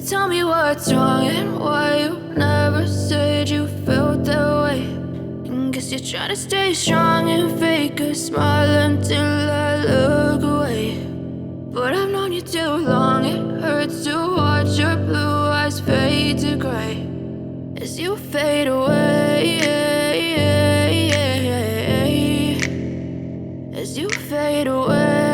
Tell me what's wrong and why you never said you felt that way. And guess you're trying to stay strong and fake a smile until I look away. But I've known you too long, it hurts to watch your blue eyes fade to gray as you fade away, as you fade away.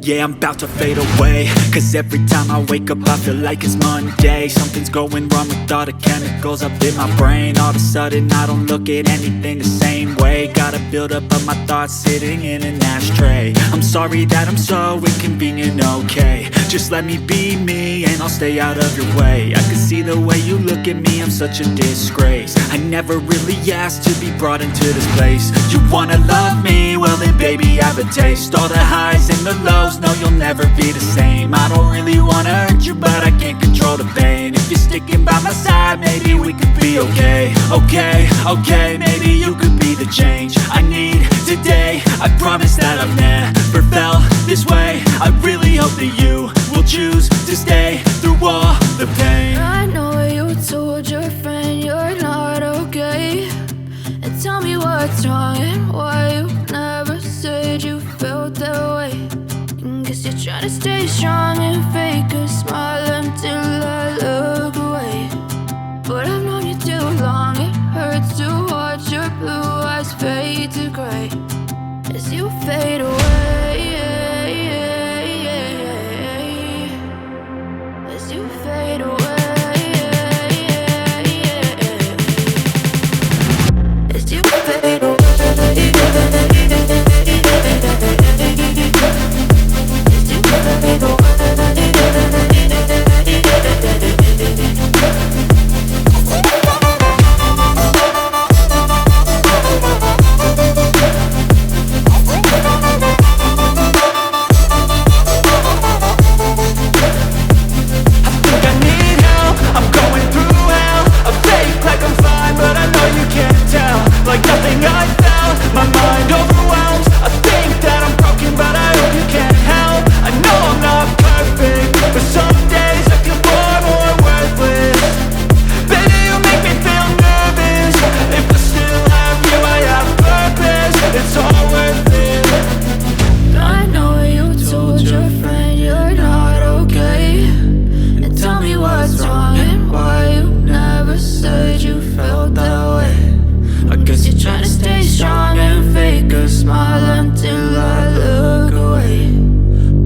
Yeah, I'm about to fade away, cause every time I wake up I feel like it's Monday. Something's going wrong with all the chemicals up in my brain. All of a sudden I don't look at anything the same way. Gotta build up of my thoughts sitting in an ashtray. I'm sorry that I'm so inconvenient, okay. Just let me be me and I'll stay out of your way. I can see the way you look at me, I'm such a disgrace. I never really asked to be brought into this place. You wanna love me? Well then baby have a taste. All the highs and the lows, no you'll never be the same. I don't really wanna hurt you but I can't control the pain. If you're sticking by my side maybe we could be okay. Okay, maybe you could be the change I need today. I promise that I've never felt this way. I really hope that you will choose to stay through all the pain. I know you told your friend you're not okay. And tell me what's wrong and why you never said you felt that way. And guess you're trying to stay strong and fake a smile until I look away. But I've known you too long, it hurts to watch your blue eyes fade to gray as you fade away, as you fade away, as you fade away. Like nothing I felt, my mind overwhelmed. I think that I'm broken but I hope you can't help. I know I'm not perfect, but some days I feel far more worthless. Baby, you make me feel nervous. If I still have you, I have purpose. It's all worth it. I know you told your friend you're not okay. And tell me what's wrong and why you never said you felt that way. I guess you're trying to stay strong and fake a smile until I look away.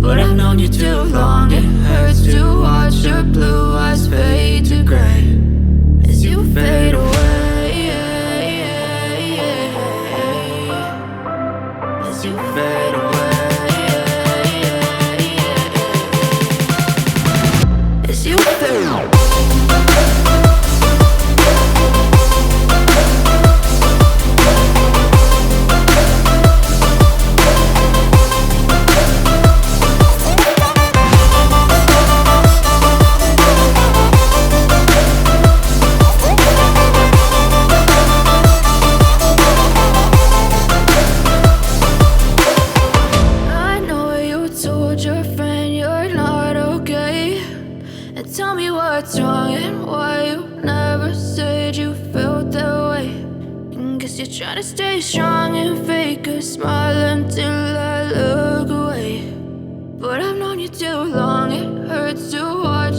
But I've known you too long, it hurts to watch your blue eyes fade to gray as you fade away, as you fade away, as you fade away. Tell me what's wrong and why you never said you felt that way. And guess you're trying to stay strong and fake a smile until I look away. But I've known you too long, it hurts to watch